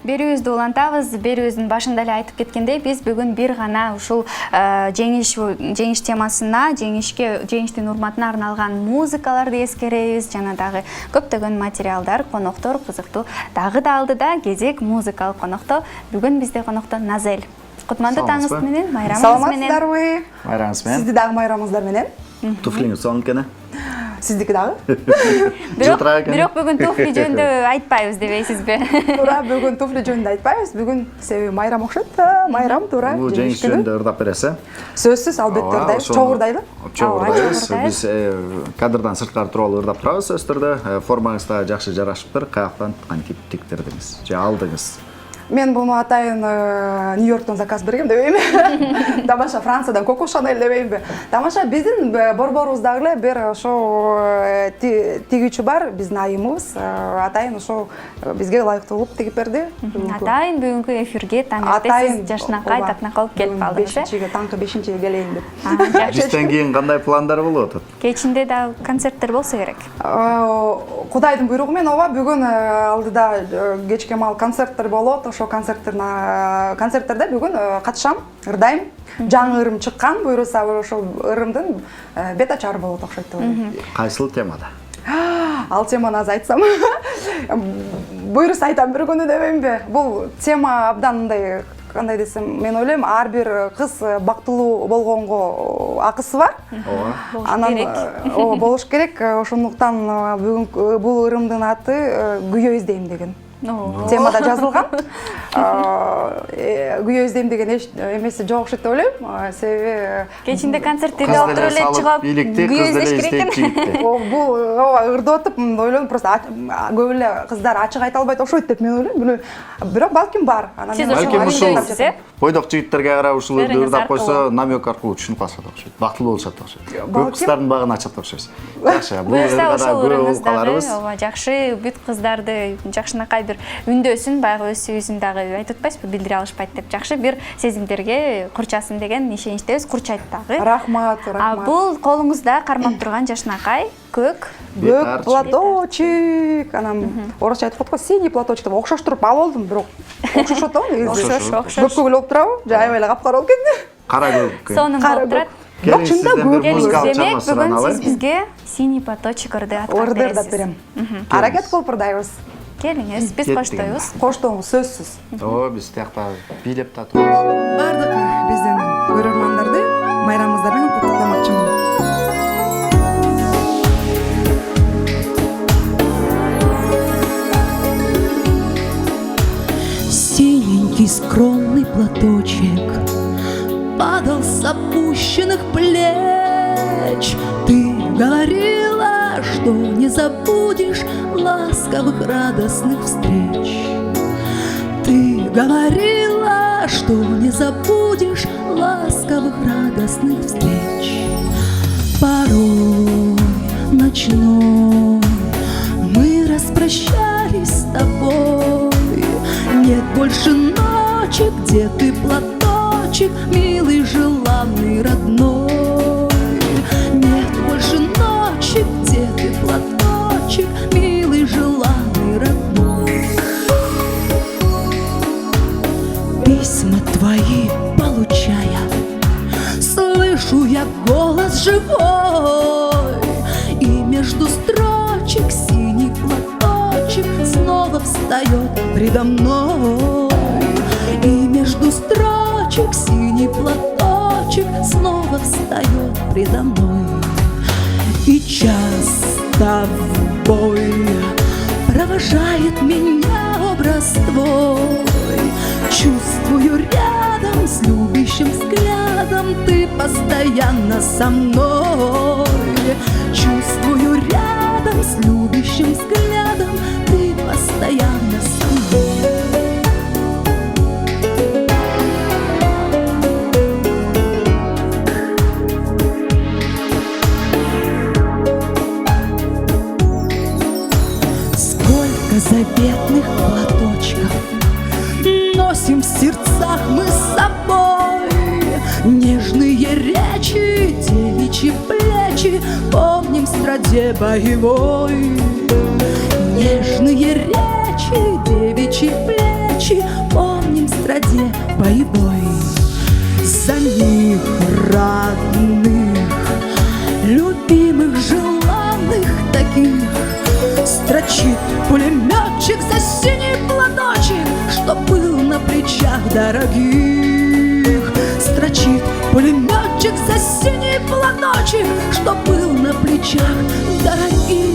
Берүүбүздү улантабыз. Берүүбүздүн башында эле айтып кеткендей, биз бүгүн бир гана ушул жеңиш темасына, жеңиштин урматына арналган музыкаларды эскеребиз. Жана дагы көптөгөн материалдар, коноктор кызыктуу дагы да алдыда. Кезек музыкалык конокто. Бүгүн бизде конокто Назель. Кутмандуу таңыңыз менен, майрамыңыз менен. Саламатсыздарбы? Майрамыңыз менен. Сизди дагы майрамыңыздар менен. Туфлиңиз сонун экен. Сиздики дагы? Бирок бүгүн туфли жөнүндө айтпайбыз дебейсизби? Туура, бүгүн туфли жөнүндө айтпайбыз. Бүгүн себеби майрам окшойт да, майрам туура. Бул жеңиш жөнүндө ырдап бересиз. Сөзсүз, албетте ырдайбыз. Чоң ырдайлы. Чоң ырдайбыз. Биз кадрдан сырткары туруп ырдап турабыз сөзсүз түрдө. Формаңыз да жакшы жарашыптыр. Каяктан кантип тиктирдиңиз же алдыңыз? Мен буну атайын Нью-Йорктон заказ бергем дебейм. Тамаша Франциядан Коко Шанель дебеймби. Тамаша биздин борборубузда эле бир ошо тигүүчү бар, биздин айымыбыз. Атайын ошо бизге ылайыктуу болуп тигип берди. Атайын бүгүнкү эфирге таңертең жашынакай татынакай болуп келип калдыңыз. 5-чиге, таңкы 5-чиге келейин деп. Бизден кийин кандай пландар болуп атат? Кечинде да концерттер болсо керек. Кудайдын буйругу менен ооба, бүгүн алдыда кечке маал концерттер болот. Ошо концерттерде бүгүн катышам, ырдайм. Жаңы ырым чыккан, буйруса ошол ырымдын бет ачары болот окшойт деп ойлойм. Кайсыл темада? Ал теманы аз айтсам. Буйруса айтам бир күнү дебеймби? Бул тема абдан мындай, кандай десем, мен ойлойм, ар бир кыз бактылуу болгонго акысы бар. Анан болуш керек. Ошондуктан бүгүн бул ырымдын аты күйөө издейм деген. Темада жазылган. Күйөө издейм деген эмеси жок окшойт деп ойлойм. Себеби кечинде концерттерде отуруп эле чыгып күйөө издеш керек экен. Бул ырдап атып ойлойм, просто көп эле кыздар ачык айта албайт окшойт деп мен ойлойм. Бирок балким бар. Балким ушул бойдок жигиттерге карап ушул ырдап койсо, намек аркылуу түшүнүп калышат окшойт. Бактылуу болушат окшойт. Көп кыздардын багын ачат окшойсуз. Жакшы, бул ырдада көрүп каларбыз. Ооба, жакшы бүт кыздарды жакшынакай бир үндөсүн баягы өз сөзүн дагы айтып атпайсызбы, билдире алышпайт деп. Жакшы бир сезимдерге курчасын деген ишеничтебиз, курчайт дагы. Рахмат, рахмат. Бул колуңузда кармап турган жакшынакай көк платочек. Анан орусча айтып атат го, синий платочек деп окшоштуруп алып алдым, бирок окшошот да. Окшош. Көк эле болуп турабы? Же аябай эле капкара болуп кетти. Кара көк. Сонун болуп турат. Бирок чында көк. Демек, бүгүн сиз бизге синий платочек ырдап берем. Аракет кылып ырдайбыз. Келиңиз, биз коштойбуз. Коштооңуз сөзсүз. Биз тиякта бийлеп да турабыз. Бардык биздин көрөрмандарды майрамыңыздар менен куттуктамакчымын. Синенький скромный платочек падал с опущенных плеч. Ты говорила, что не забудешь ласковых радостных встреч. Ты говорила, что не забудешь ласковых радостных встреч. Порой ночной мы распрощались с тобой. Нет больше ночи, где ты платочек, милый, желанный, родной. Нет больше ночи, где ты платочек, милый, желанный, родной. Письма твои получая, слышу я голос живой, и между строчек синий платочек снова встает предо мной. И между строчек синий платочек снова встает предо мной. И часто в бой провожает меня образ твой. Чувствую рядом с любящим взглядом ты постоянно со мной. Чувствую рядом с любящим взглядом ты постоянно со мной. Заветных платочков носим в сердцах мы с собой. Нежные речи, девичьи плечи помним в страде боевой. Нежные речи, девичьи плечи дорогих. Строчит пулеметчик за синий платочек, что был на плечах дорогих.